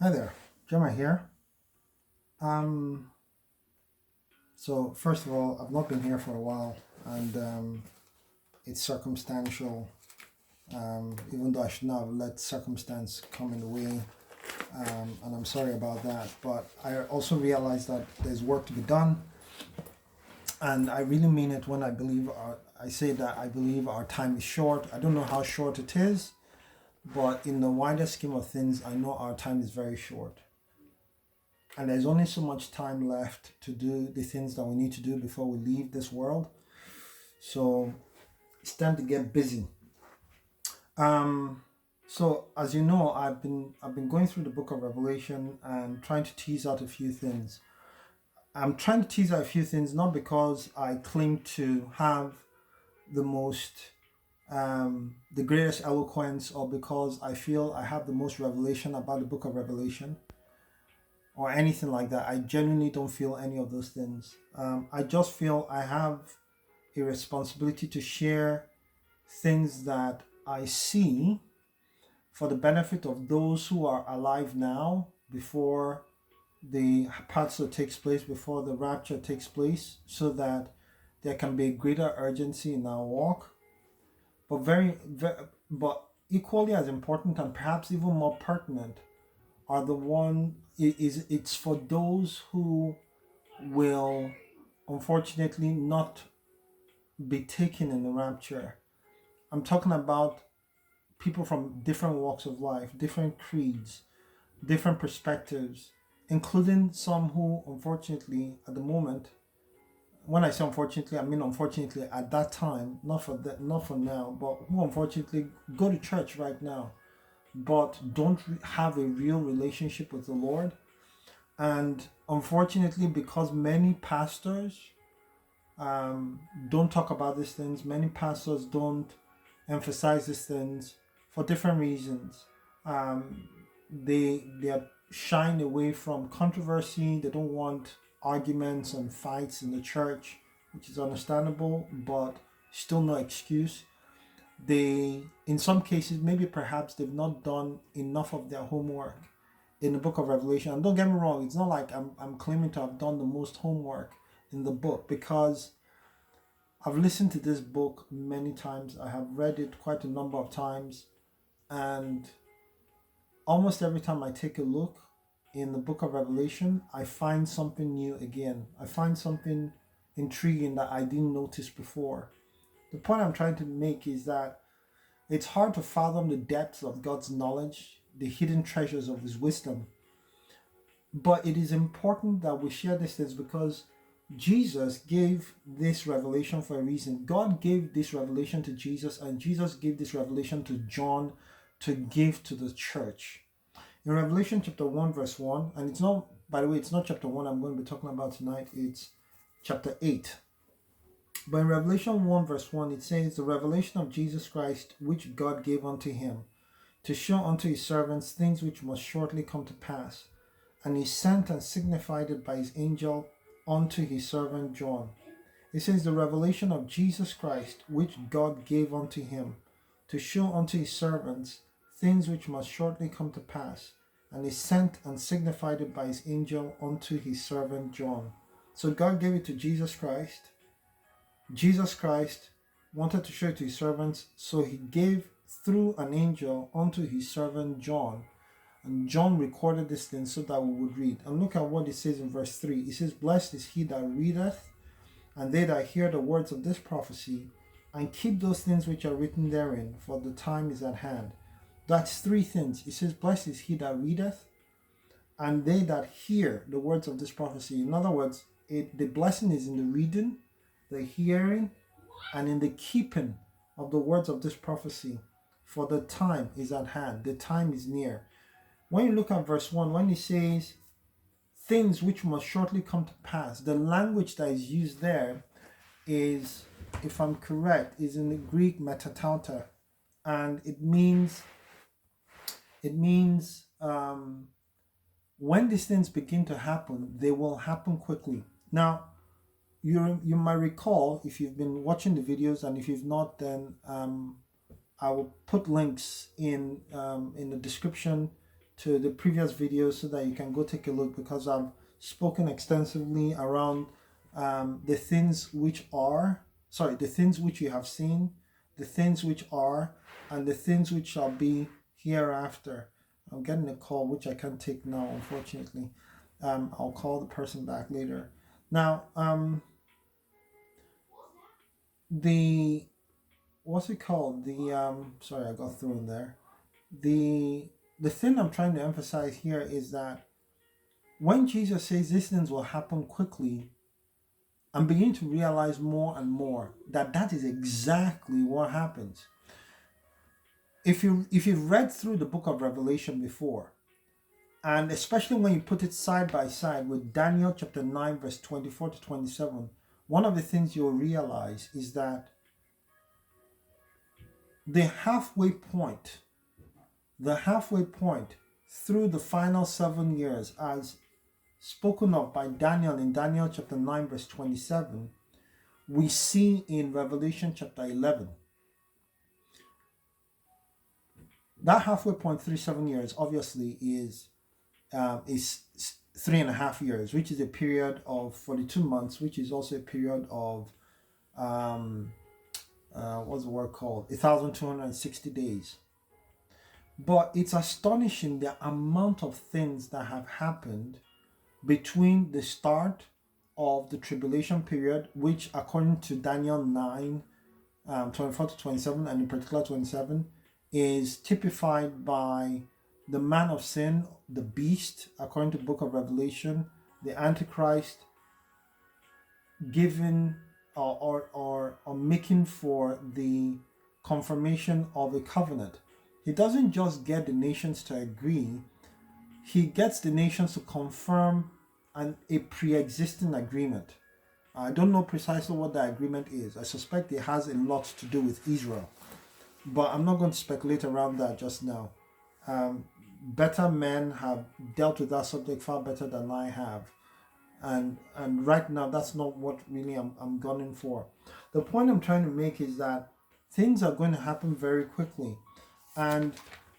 Hi there, Gemma here. Um, so first of all, I've not been here for a while, and it's circumstantial. Even though I should not have let circumstance come in the way, and I'm sorry about that. But I also realize that there's work to be done, and I really mean it when I say that I believe our time is short. I don't know how short it is, but in the wider scheme of things, I know our time is very short. And there's only so much time left to do the things that we need to do before we leave this world. So it's time to get busy. Um, so as you know, I've been going through the book of Revelation and trying to tease out a few things. I'm trying to tease out a few things not because I claim to have the most the greatest eloquence, or because I feel I have the most revelation about the book of Revelation, or anything like that. I genuinely don't feel any of those things. I just feel I have a responsibility to share things that I see for the benefit of those who are alive now, before the rapture takes place, before the rapture takes place, so that there can be a greater urgency in our walk. But but equally as important, and perhaps even more pertinent, are the one is it's for those who will unfortunately not be taken in the rapture. I'm talking about people from different walks of life, different creeds, different perspectives, including some who unfortunately at the moment, when I say unfortunately, I mean unfortunately at that time, not for now, but who unfortunately go to church right now but don't have a real relationship with the Lord. And unfortunately, because many pastors don't talk about these things, many pastors don't emphasize these things for different reasons. Um, they are shying away from controversy. They don't want arguments and fights in the church, which is understandable, but still no excuse. They, in some cases, maybe perhaps they've not done enough of their homework in the book of Revelation. And don't get me wrong, it's not like I'm claiming to have done the most homework in the book, because I've listened to this book many times. I have read it quite a number of times, and almost every time I take a look in the book of Revelation, I find something new again. I find something intriguing that I didn't notice before. The point I'm trying to make is that it's hard to fathom the depths of God's knowledge, the hidden treasures of His wisdom. But it is important that we share these things, because Jesus gave this revelation for a reason. God gave this revelation to Jesus, and Jesus gave this revelation to John to give to the church. In Revelation chapter 1, verse 1, and it's not, by the way, it's not chapter 1 I'm going to be talking about tonight, it's chapter 8. But in Revelation 1, verse 1, it says, "The revelation of Jesus Christ, which God gave unto him, to show unto his servants things which must shortly come to pass. And he sent and signified it by his angel unto his servant John." It says, "The revelation of Jesus Christ, which God gave unto him, to show unto his servants things which must shortly come to pass. And he sent and signified it by his angel unto his servant John." So God gave it to Jesus Christ. Jesus Christ wanted to show it to his servants, so he gave through an angel unto his servant John. And John recorded this thing so that we would read. And look at what it says in verse 3. It says, "Blessed is he that readeth, and they that hear the words of this prophecy, and keep those things which are written therein, for the time is at hand." That's three things. It says, "Blessed is he that readeth, and they that hear the words of this prophecy." In other words, the blessing is in the reading, the hearing, and in the keeping of the words of this prophecy, for the time is at hand. The time is near. When you look at verse 1, when he says things which must shortly come to pass, the language that is used there is, if I'm correct, is in the Greek metatauta, and it means when these things begin to happen, they will happen quickly. Now, you might recall, if you've been watching the videos, and if you've not, then I will put links in the description to the previous videos so that you can go take a look, because I've spoken extensively around the things which are, the things which you have seen, the things which are, and the things which shall be hereafter. I'm getting a call which I can't take now, unfortunately. I'll call the person back later. Now, the what's it called? Sorry, I got thrown there. The thing I'm trying to emphasize here is that when Jesus says these things will happen quickly, I'm beginning to realize more and more that that is exactly what happens. If you've read through the book of Revelation before, and especially when you put it side by side with Daniel chapter 9 verse 24 to 27, one of the things you'll realize is that the halfway point through the final 7 years, as spoken of by Daniel in Daniel chapter 9 verse 27, we see in Revelation chapter 11. That halfway point through 7 years obviously is 3.5 years, which is a period of 42 months, which is also a period of what's the word called? 1,260 days. But it's astonishing the amount of things that have happened between the start of the tribulation period, which according to Daniel 9, 24 to 27, and in particular 27, is typified by the man of sin, the beast, according to the book of Revelation, the Antichrist, given or making for the confirmation of a covenant. He doesn't just get the nations to agree, he gets the nations to confirm a pre-existing agreement. I don't know precisely what that agreement is. I suspect it has a lot to do with Israel, but I'm not going to speculate around that just now. Better men have dealt with that subject far better than I have, and right now that's not what really I'm gunning for. The point I'm trying to make is that things are going to happen very quickly. And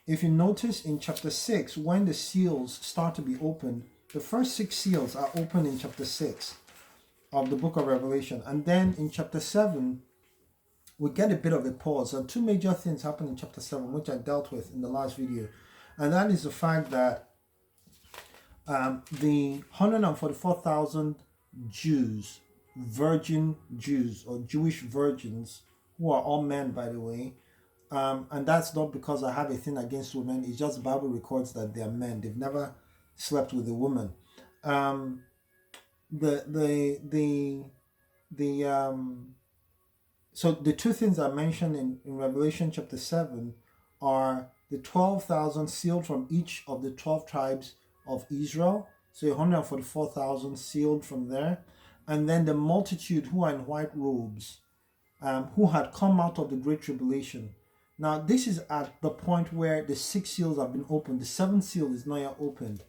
if you notice in chapter 6, when the seals start to be opened, the first 6 seals are opened in chapter 6 of the book of Revelation. And then in chapter 7, we get a bit of a pause. And 2 major things happen in chapter 7, which I dealt with in the last video. And that is the fact that the 144,000 Jews, virgin Jews, or Jewish virgins, who are all men, by the way, and that's not because I have a thing against women. It's just the Bible records that they are men. They've never slept with a woman. So the 2 things I mentioned in Revelation chapter 7 are the 12,000 sealed from each of the 12 tribes of Israel. So 144,000 sealed from there. And then the multitude who are in white robes, who had come out of the great tribulation. Now, this is at the point where the 6 seals have been opened. The 7th seal is not yet opened.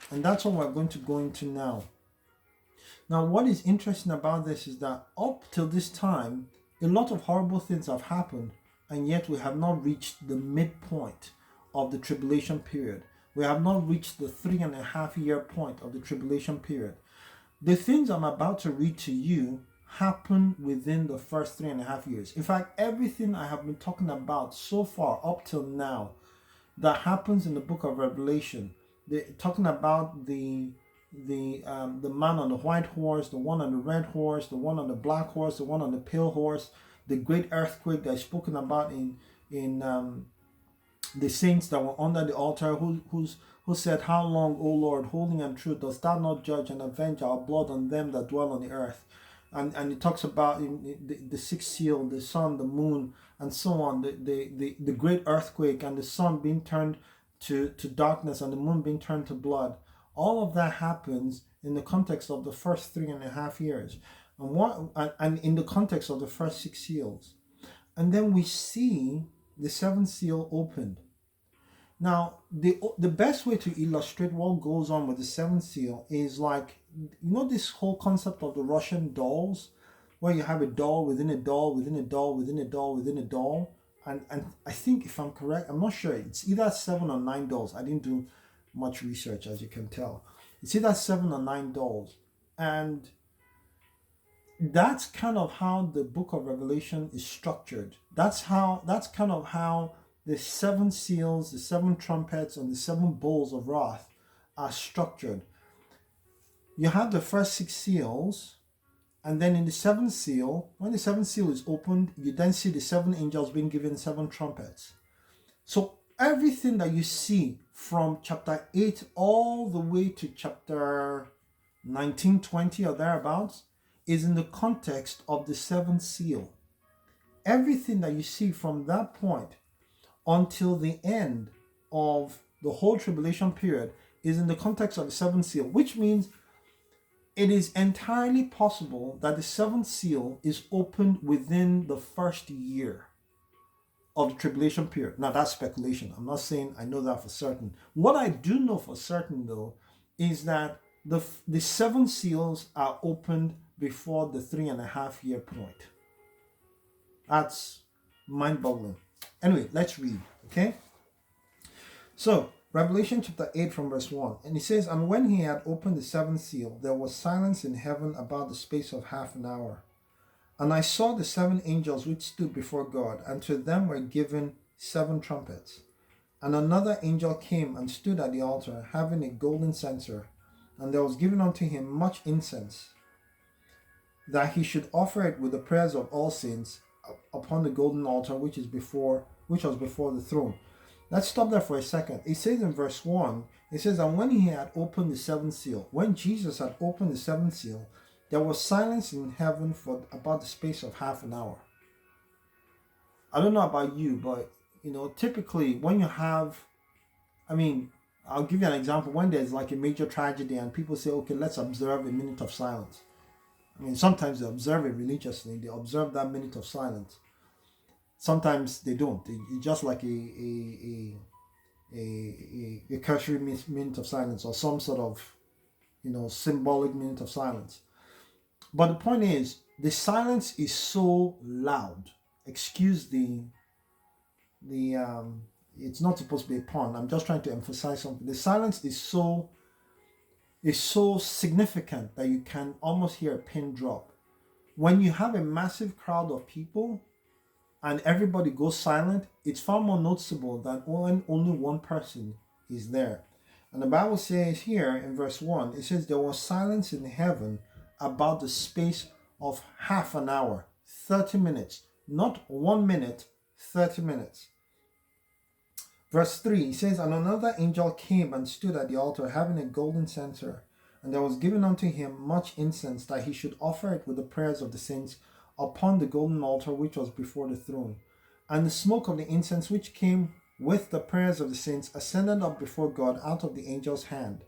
And that's what we're going to go into now. Now, what is interesting about this is that up till this time, a lot of horrible things have happened, and yet we have not reached the midpoint of the tribulation period. We have not reached the 3.5-year point of the tribulation period. The things I'm about to read to you happen within the first 3.5 years. In fact, everything I have been talking about so far up till now that happens in the book of Revelation, talking about the man on the white horse, the one on the red horse, the one on the black horse, the one on the pale horse, the great earthquake that's spoken about in the saints that were under the altar, who said, "How long, O Lord, holy and true, dost thou not judge and avenge our blood on them that dwell on the earth?" And it talks about in the 6th seal, the sun, the moon, and so on, the great earthquake, and the sun being turned to darkness and the moon being turned to blood. All of that happens in the context of the first 3.5 years, and in the context of the first 6 seals. And then we see the 7th seal opened. Now, the best way to illustrate what goes on with the 7th seal is like, this whole concept of the Russian dolls, where you have a doll within a doll within a doll within a doll within a doll. And I think, if I'm correct, I'm not sure, it's either 7 or 9 dolls. I didn't do much research, as you can tell. It's either 7 or 9 dolls. And that's kind of how the book of Revelation is structured. That's kind of how the 7 seals, the 7 trumpets, and the 7 bowls of wrath are structured. You have the first 6 seals, and then in the 7th seal, when the 7th seal is opened, you then see the 7 angels being given 7 trumpets. So everything that you see from chapter 8 all the way to chapter 19, 20 or thereabouts is in the context of the 7th seal. Everything that you see from that point until the end of the whole tribulation period is in the context of the 7th seal, which means it is entirely possible that the 7th seal is opened within the first year of the tribulation period. Now, that's speculation. I'm not saying I know that for certain. What I do know for certain, though, is that the 7 seals are opened before the 3.5 year point. That's mind-boggling. Anyway, let's read, okay? So, Revelation chapter 8 from verse 1. And it says, "And when he had opened the 7th seal, there was silence in heaven about the space of half an hour. And I saw the 7 angels which stood before God, and to them were given 7 trumpets. And another angel came and stood at the altar, having a golden censer, and there was given unto him much incense, that he should offer it with the prayers of all saints upon the golden altar which was before the throne." Let's stop there for a second. It says in verse 1, it says, "And when he had opened the 7th seal," when Jesus had opened the 7th seal, "there was silence in heaven for about the space of half an hour." I don't know about you, but typically when you have, I'll give you an example. When there's like a major tragedy and people say, okay, let's observe a minute of silence. Sometimes they observe it religiously. They observe that minute of silence. Sometimes they don't. It's just like a cursory minute of silence, or some sort of, symbolic minute of silence. But the point is, the silence is so loud. Excuse the it's not supposed to be a pun. I'm just trying to emphasize something. The silence is so significant that you can almost hear a pin drop. When you have a massive crowd of people and everybody goes silent, it's far more noticeable than when only one person is there. And the Bible says here in verse 1, it says, "There was silence in heaven about the space of half an hour," 30 minutes, not 1 minute, 30 minutes. Verse 3, it says, "And another angel came and stood at the altar, having a golden censer, and there was given unto him much incense, that he should offer it with the prayers of the saints upon the golden altar which was before the throne. And the smoke of the incense which came with the prayers of the saints ascended up before God out of the angel's hand.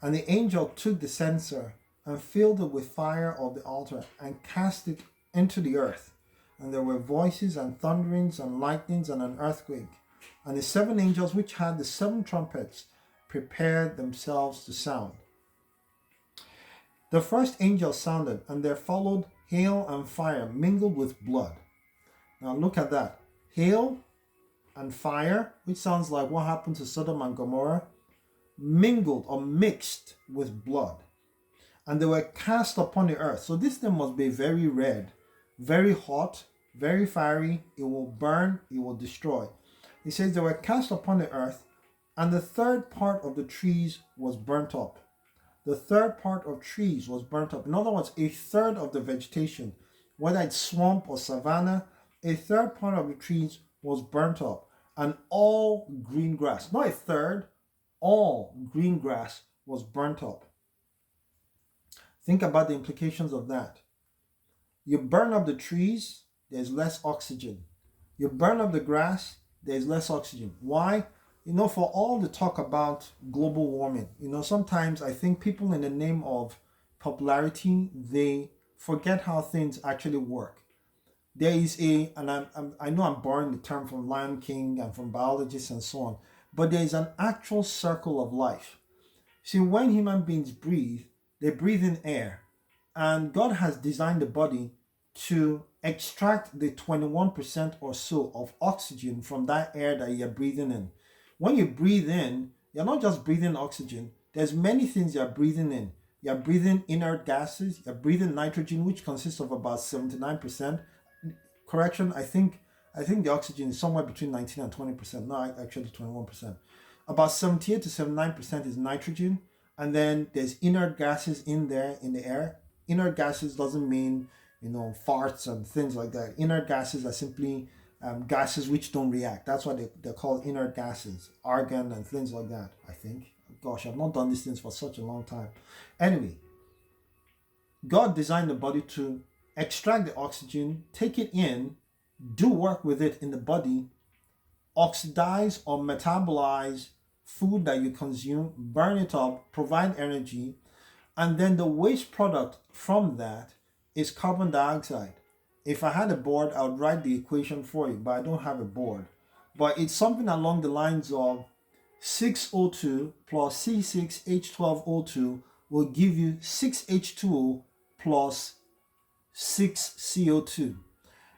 And the angel took the censer and filled it with fire of the altar and cast it into the earth. And there were voices and thunderings and lightnings and an earthquake. And the 7 angels which had the 7 trumpets prepared themselves to sound. The first angel sounded, and there followed hail and fire mingled with blood." Now look at that. Hail and fire, which sounds like what happened to Sodom and Gomorrah, mingled or mixed with blood. "And they were cast upon the earth." So this thing must be very red, very hot, very fiery. It will burn, it will destroy. It says they were cast upon the earth, and the third part of the trees was burnt up. The third part of trees was burnt up. In other words, a third of the vegetation, whether it's swamp or savanna, a third part of the trees was burnt up. And all green grass, not a third, all green grass was burnt up. Think about the implications of that. You burn up the trees, there's less oxygen. You burn up the grass, there's less oxygen. Why? For all the talk about global warming, sometimes I think people, in the name of popularity, they forget how things actually work. There is I know I'm borrowing the term from Lion King and from biologists and so on, but there is an actual circle of life. See, when human beings breathe, they breathe in air, and God has designed the body to extract the 21% or so of oxygen from that air that you're breathing in. When you breathe in, You're not just breathing oxygen. There's many things you're breathing in. You're breathing inert gases. You're breathing nitrogen, which consists of about 79%. Correction, I think the oxygen is somewhere between 19 and 20%. No, actually 21%. About 78 to 79% is nitrogen. And then there's inert gases in there in the air. Inert gases doesn't mean, farts and things like that. Inert gases are simply gases which don't react. That's why they're called inert gases. Argon and things like that, I think. Gosh, I've not done these things for such a long time. Anyway, God designed the body to extract the oxygen, take it in, do work with it in the body, oxidize or metabolize food that you consume, burn it up, provide energy, and then the waste product from that is carbon dioxide. If I had a board, I would write the equation for you, but I don't have a board. But it's something along the lines of 6O2 plus C6H12O2 will give you 6H2O plus 6CO2.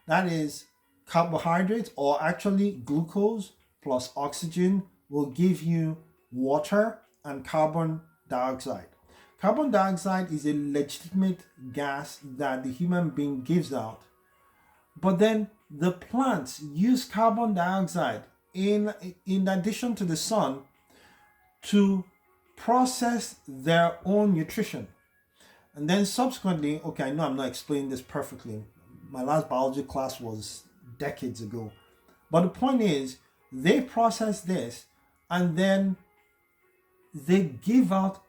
That is carbohydrates, or actually glucose plus oxygen will give you water and carbon dioxide. Carbon dioxide is a legitimate gas that the human being gives out. But then the plants use carbon dioxide in addition to the sun to process their own nutrition. And then subsequently, okay, I know I'm not explaining this perfectly. My last biology class was decades ago. But the point is, they process this and then they give out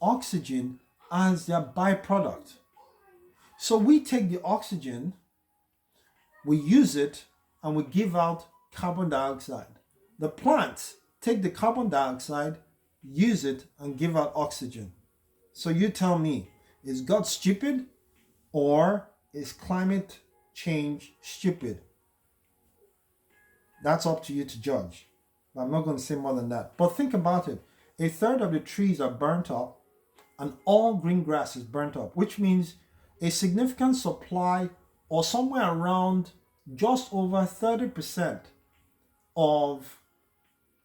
oxygen as their byproduct. So we take the oxygen, we use it, and we give out carbon dioxide. The plants take the carbon dioxide, use it, and give out oxygen. So you tell me, is God stupid, or is climate change stupid? That's up to you to judge. But I'm not going to say more than that. But think about it. A third of the trees are burnt up, and all green grass is burnt up, which means a significant supply, or somewhere around just over 30% of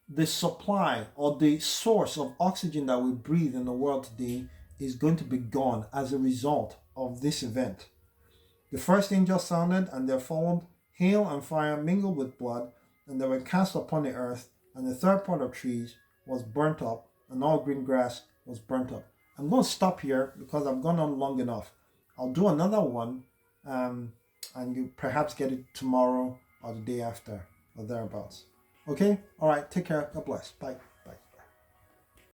the supply or the source of oxygen that we breathe in the world today is going to be gone as a result of this event. The first angel sounded, and there followed hail and fire mingled with blood, and they were cast upon the earth, and the third part of trees was burnt up, and all green grass was burnt up. I'm going to stop here because I've gone on long enough. I'll do another one, and you perhaps get it tomorrow or the day after or thereabouts. Okay? All right. Take care. God bless. Bye.